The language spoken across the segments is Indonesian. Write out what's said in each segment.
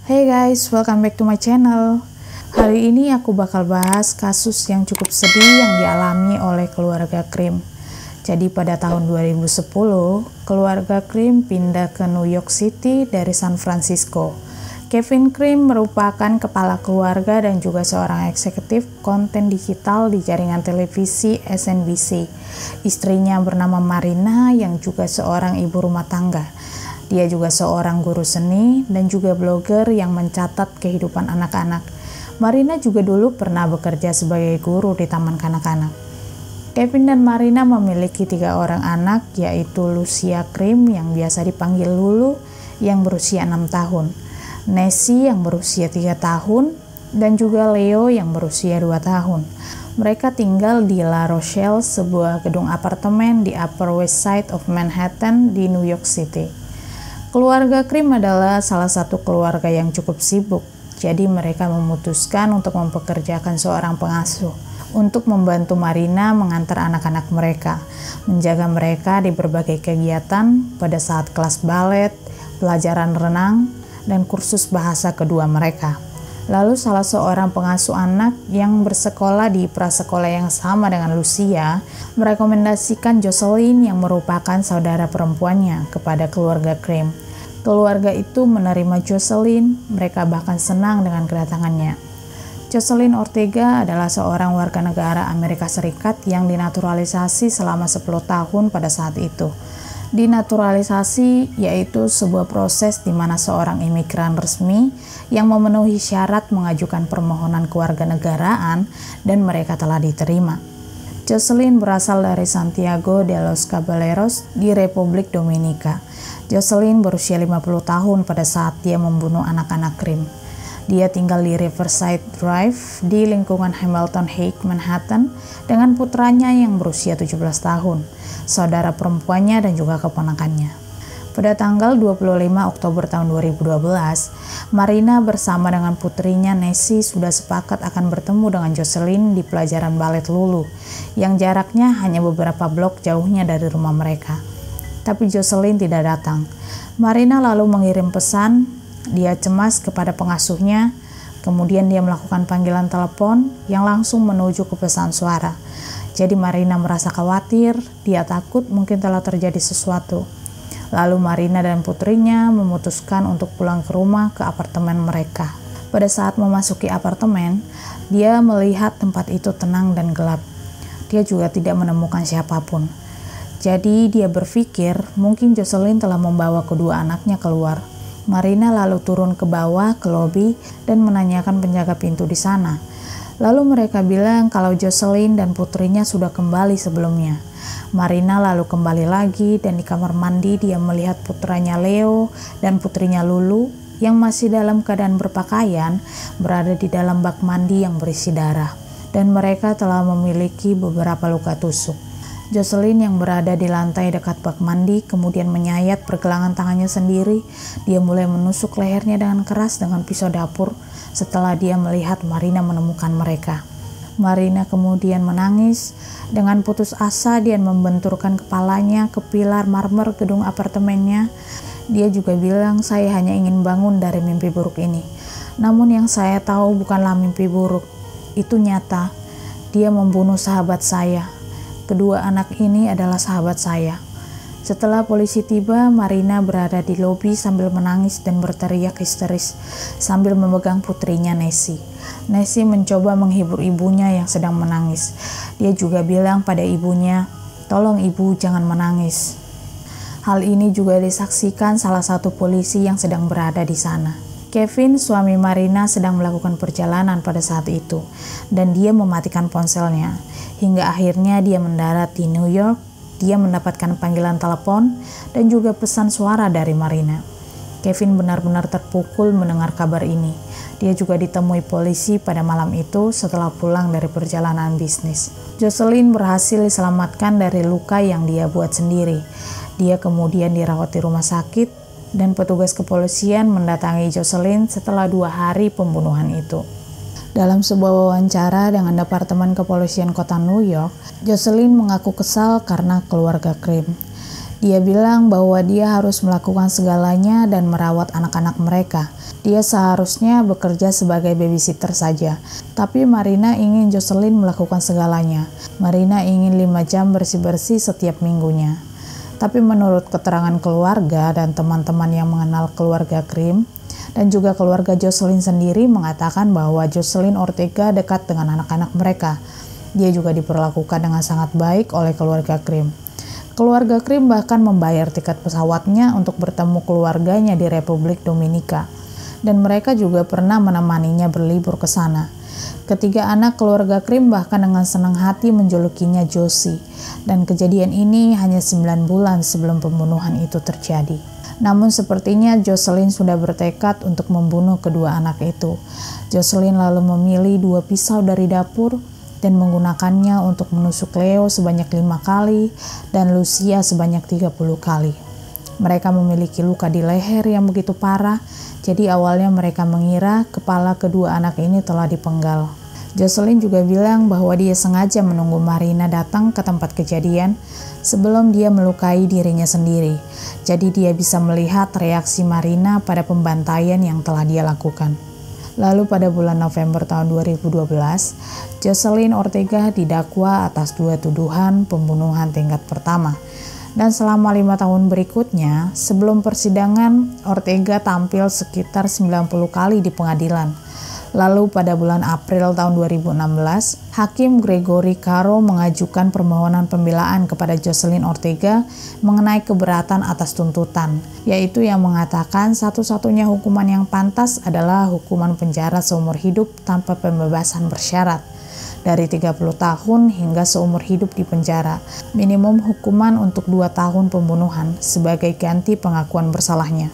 Hey guys, welcome back to my channel. Hari ini aku bakal bahas kasus yang cukup sedih yang dialami oleh keluarga Krim. Jadi pada tahun 2010, keluarga Krim pindah ke New York City dari San Francisco. Kevin Krim merupakan kepala keluarga dan juga seorang eksekutif konten digital di jaringan televisi SNBC. Istrinya bernama Marina yang juga seorang ibu rumah tangga. Dia juga seorang guru seni dan juga blogger yang mencatat kehidupan anak-anak. Marina juga dulu pernah bekerja sebagai guru di taman kanak-kanak. Kevin dan Marina memiliki 3 orang anak, yaitu Lucia Krim yang biasa dipanggil Lulu yang berusia 6 tahun, Nessie yang berusia 3 tahun, dan juga Leo yang berusia 2 tahun. Mereka tinggal di La Rochelle, sebuah gedung apartemen di Upper West Side of Manhattan di New York City. Keluarga Krim adalah salah satu keluarga yang cukup sibuk, jadi mereka memutuskan untuk mempekerjakan seorang pengasuh untuk membantu Marina mengantar anak-anak mereka, menjaga mereka di berbagai kegiatan pada saat kelas balet, pelajaran renang, dan kursus bahasa kedua mereka. Lalu salah seorang pengasuh anak yang bersekolah di prasekolah yang sama dengan Lucia merekomendasikan Jocelyn yang merupakan saudara perempuannya kepada keluarga Krim. Keluarga itu menerima Jocelyn, mereka bahkan senang dengan kedatangannya. Jocelyn Ortega adalah seorang warga negara Amerika Serikat yang dinaturalisasi selama 10 tahun pada saat itu. Dinaturalisasi yaitu sebuah proses di mana seorang imigran resmi yang memenuhi syarat mengajukan permohonan kewarganegaraan dan mereka telah diterima. Jocelyn berasal dari Santiago de los Caballeros di Republik Dominika. Jocelyn berusia 50 tahun pada saat dia membunuh anak-anak Krim. Dia tinggal di Riverside Drive di lingkungan Hamilton Heights, Manhattan dengan putranya yang berusia 17 tahun, saudara perempuannya dan juga keponakannya. Pada tanggal 25 Oktober tahun 2012, Marina bersama dengan putrinya Nessie sudah sepakat akan bertemu dengan Jocelyn di pelajaran balet Lulu, yang jaraknya hanya beberapa blok jauhnya dari rumah mereka. Tapi Jocelyn tidak datang. Marina lalu mengirim pesan. Dia cemas kepada pengasuhnya, kemudian dia melakukan panggilan telepon yang langsung menuju ke pesan suara. Jadi Marina merasa khawatir, dia takut mungkin telah terjadi sesuatu. Lalu Marina dan putrinya memutuskan untuk pulang ke rumah ke apartemen mereka. Pada saat memasuki apartemen, dia melihat tempat itu tenang dan gelap. Dia juga tidak menemukan siapapun. Jadi dia berpikir mungkin Jocelyn telah membawa kedua anaknya keluar. Marina lalu turun ke bawah ke lobi dan menanyakan penjaga pintu di sana. Lalu mereka bilang kalau Jocelyn dan putrinya sudah kembali sebelumnya. Marina lalu kembali lagi dan di kamar mandi dia melihat putranya Leo dan putrinya Lulu yang masih dalam keadaan berpakaian berada di dalam bak mandi yang berisi darah. Dan mereka telah memiliki beberapa luka tusuk. Jocelyn yang berada di lantai dekat bak mandi kemudian menyayat pergelangan tangannya sendiri. Dia mulai menusuk lehernya dengan keras dengan pisau dapur setelah dia melihat Marina menemukan mereka. Marina kemudian menangis. Dengan putus asa dia membenturkan kepalanya ke pilar marmer gedung apartemennya. Dia juga bilang, saya hanya ingin bangun dari mimpi buruk ini. Namun yang saya tahu bukanlah mimpi buruk. Itu nyata. Dia membunuh sahabat saya. Kedua anak ini adalah sahabat saya. Setelah polisi tiba, Marina berada di lobi sambil menangis dan berteriak histeris sambil memegang putrinya Nessie. Nessie mencoba menghibur ibunya yang sedang menangis. Dia juga bilang pada ibunya, "Tolong ibu jangan menangis." Hal ini juga disaksikan salah satu polisi yang sedang berada di sana. Kevin, suami Marina, sedang melakukan perjalanan pada saat itu dan dia mematikan ponselnya. Hingga akhirnya dia mendarat di New York. Dia mendapatkan panggilan telepon dan juga pesan suara dari Marina. Kevin benar-benar terpukul mendengar kabar ini. Dia juga ditemui polisi pada malam itu setelah pulang dari perjalanan bisnis. Jocelyn berhasil diselamatkan dari luka yang dia buat sendiri. Dia kemudian dirawat di rumah sakit dan petugas kepolisian mendatangi Jocelyn setelah 2 hari pembunuhan itu. Dalam sebuah wawancara dengan Departemen Kepolisian Kota New York, Jocelyn mengaku kesal karena keluarga Krim. Dia bilang bahwa dia harus melakukan segalanya dan merawat anak-anak mereka. Dia seharusnya bekerja sebagai babysitter saja. Tapi Marina ingin Jocelyn melakukan segalanya. Marina ingin 5 jam bersih-bersih setiap minggunya. Tapi menurut keterangan keluarga dan teman-teman yang mengenal keluarga Krim, dan juga keluarga Jocelyn sendiri mengatakan bahwa Jocelyn Ortega dekat dengan anak-anak mereka. Dia juga diperlakukan dengan sangat baik oleh keluarga Krim. Keluarga Krim bahkan membayar tiket pesawatnya untuk bertemu keluarganya di Republik Dominika. Dan mereka juga pernah menemaninya berlibur ke sana. Ketiga anak keluarga Krim bahkan dengan senang hati menjulukinya Josie. Dan kejadian ini hanya 9 bulan sebelum pembunuhan itu terjadi. Namun sepertinya Jocelyn sudah bertekad untuk membunuh kedua anak itu. Jocelyn lalu memilih 2 pisau dari dapur dan menggunakannya untuk menusuk Leo sebanyak 5 kali dan Lucia sebanyak 30 kali. Mereka memiliki luka di leher yang begitu parah, jadi awalnya mereka mengira kepala kedua anak ini telah dipenggal. Jocelyn juga bilang bahwa dia sengaja menunggu Marina datang ke tempat kejadian sebelum dia melukai dirinya sendiri. Jadi dia bisa melihat reaksi Marina pada pembantaian yang telah dia lakukan. Lalu pada bulan November tahun 2012, Jocelyn Ortega didakwa atas 2 tuduhan pembunuhan tingkat pertama. Dan selama 5 tahun berikutnya, sebelum persidangan, Ortega tampil sekitar 90 kali di pengadilan. Lalu pada bulan April tahun 2016, Hakim Gregory Caro mengajukan permohonan pembelaan kepada Jocelyn Ortega mengenai keberatan atas tuntutan, yaitu yang mengatakan satu-satunya hukuman yang pantas adalah hukuman penjara seumur hidup tanpa pembebasan bersyarat. Dari 30 tahun hingga seumur hidup di penjara, minimum hukuman untuk 2 tahun pembunuhan sebagai ganti pengakuan bersalahnya.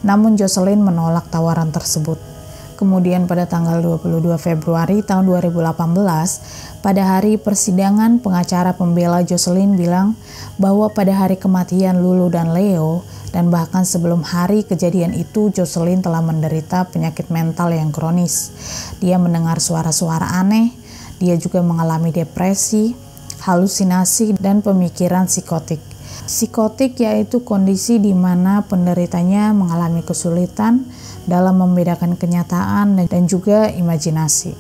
Namun Jocelyn menolak tawaran tersebut. Kemudian pada tanggal 22 Februari tahun 2018, pada hari persidangan, pengacara pembela Jocelyn bilang bahwa pada hari kematian Lulu dan Leo, dan bahkan sebelum hari kejadian itu, Jocelyn telah menderita penyakit mental yang kronis. Dia mendengar suara-suara aneh, dia juga mengalami depresi, halusinasi, dan pemikiran psikotik. Psikotik yaitu kondisi di mana penderitanya mengalami kesulitan dalam membedakan kenyataan dan juga imajinasi.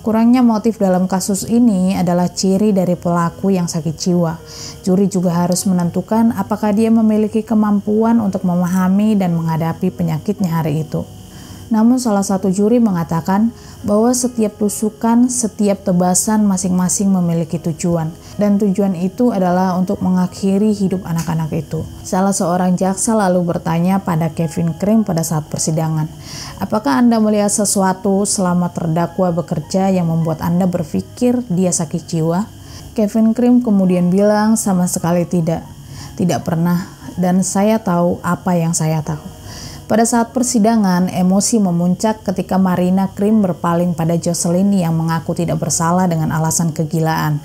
Kurangnya motif dalam kasus ini adalah ciri dari pelaku yang sakit jiwa. Juri juga harus menentukan apakah dia memiliki kemampuan untuk memahami dan menghadapi penyakitnya hari itu. Namun salah satu juri mengatakan bahwa setiap tusukan, setiap tebasan masing-masing memiliki tujuan. Dan tujuan itu adalah untuk mengakhiri hidup anak-anak itu. Salah seorang jaksa lalu bertanya pada Kevin Krim pada saat persidangan, apakah Anda melihat sesuatu selama terdakwa bekerja yang membuat Anda berpikir dia sakit jiwa? Kevin Krim kemudian bilang sama sekali tidak pernah, dan saya tahu apa yang saya tahu. Pada saat persidangan, emosi memuncak ketika Marina Krim berpaling pada Jocelyn yang mengaku tidak bersalah dengan alasan kegilaan.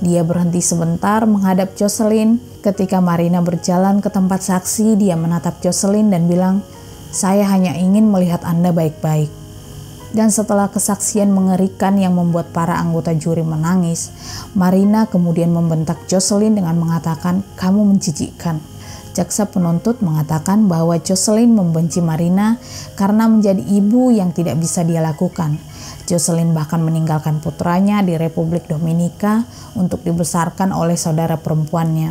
Dia berhenti sebentar menghadap Jocelyn. Ketika Marina berjalan ke tempat saksi, dia menatap Jocelyn dan bilang, "Saya hanya ingin melihat Anda baik-baik." Dan setelah kesaksian mengerikan yang membuat para anggota juri menangis, Marina kemudian membentak Jocelyn dengan mengatakan, "Kamu menjijikkan." Jaksa penuntut mengatakan bahwa Jocelyn membenci Marina karena menjadi ibu yang tidak bisa dia lakukan. Jocelyn bahkan meninggalkan putranya di Republik Dominika untuk dibesarkan oleh saudara perempuannya.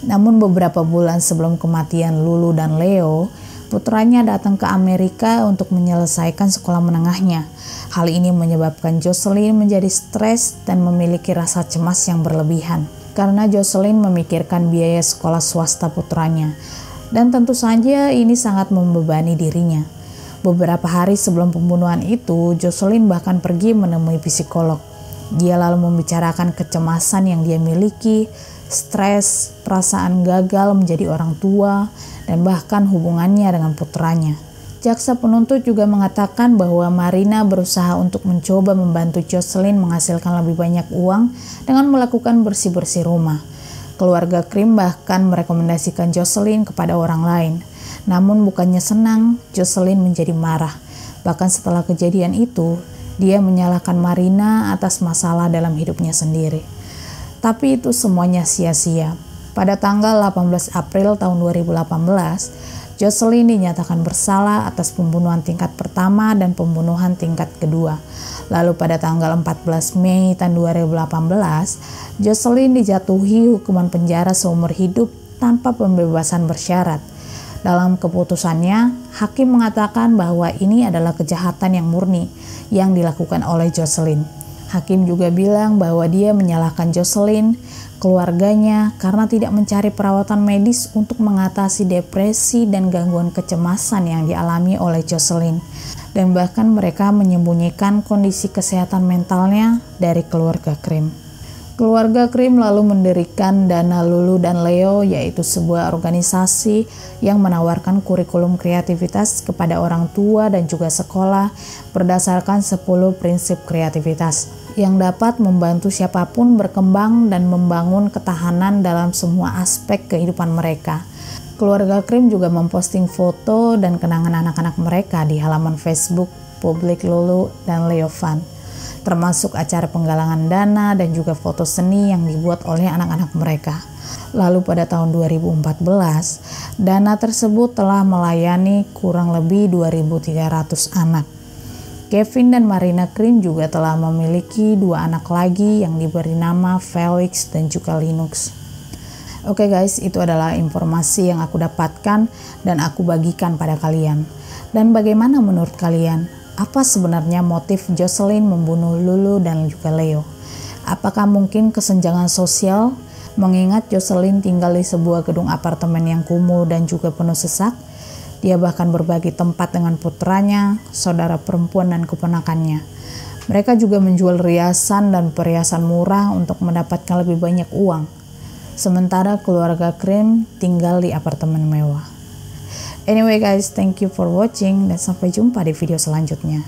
Namun beberapa bulan sebelum kematian Lulu dan Leo, putranya datang ke Amerika untuk menyelesaikan sekolah menengahnya. Hal ini menyebabkan Jocelyn menjadi stres dan memiliki rasa cemas yang berlebihan, karena Jocelyn memikirkan biaya sekolah swasta putranya. Dan tentu saja ini sangat membebani dirinya. Beberapa hari sebelum pembunuhan itu, Jocelyn bahkan pergi menemui psikolog. Dia lalu membicarakan kecemasan yang dia miliki, stres, perasaan gagal menjadi orang tua, dan bahkan hubungannya dengan putranya. Jaksa penuntut juga mengatakan bahwa Marina berusaha untuk mencoba membantu Jocelyn menghasilkan lebih banyak uang dengan melakukan bersih-bersih rumah. Keluarga Krim bahkan merekomendasikan Jocelyn kepada orang lain. Namun bukannya senang, Jocelyn menjadi marah. Bahkan setelah kejadian itu, dia menyalahkan Marina atas masalah dalam hidupnya sendiri. Tapi itu semuanya sia-sia. Pada tanggal 18 April tahun 2018, Jocelyn dinyatakan bersalah atas pembunuhan tingkat pertama dan pembunuhan tingkat kedua. Lalu pada tanggal 14 Mei tahun 2018, Jocelyn dijatuhi hukuman penjara seumur hidup tanpa pembebasan bersyarat. Dalam keputusannya, hakim mengatakan bahwa ini adalah kejahatan yang murni yang dilakukan oleh Jocelyn. Hakim juga bilang bahwa dia menyalahkan Jocelyn, keluarganya, karena tidak mencari perawatan medis untuk mengatasi depresi dan gangguan kecemasan yang dialami oleh Jocelyn. Dan bahkan mereka menyembunyikan kondisi kesehatan mentalnya dari keluarga Krim. Keluarga Krim lalu mendirikan Dana Lulu dan Leo, yaitu sebuah organisasi yang menawarkan kurikulum kreativitas kepada orang tua dan juga sekolah berdasarkan 10 prinsip kreativitas yang dapat membantu siapapun berkembang dan membangun ketahanan dalam semua aspek kehidupan mereka. Keluarga Krim juga memposting foto dan kenangan anak-anak mereka di halaman Facebook publik Lulu dan Leo Fund, termasuk acara penggalangan dana dan juga foto seni yang dibuat oleh anak-anak mereka. Lalu pada tahun 2014, dana tersebut telah melayani kurang lebih 2.300 anak. Kevin dan Marina Krim juga telah memiliki 2 anak lagi yang diberi nama Felix dan juga Linux. Oke guys, itu adalah informasi yang aku dapatkan dan aku bagikan pada kalian. Dan bagaimana menurut kalian? Apa sebenarnya motif Jocelyn membunuh Lulu dan juga Leo? Apakah mungkin kesenjangan sosial? Mengingat Jocelyn tinggal di sebuah gedung apartemen yang kumuh dan juga penuh sesak. Dia bahkan berbagi tempat dengan putranya, saudara perempuan dan keponakannya. Mereka juga menjual riasan dan perhiasan murah untuk mendapatkan lebih banyak uang. Sementara keluarga Krim tinggal di apartemen mewah. Anyway guys, thank you for watching dan sampai jumpa di video selanjutnya.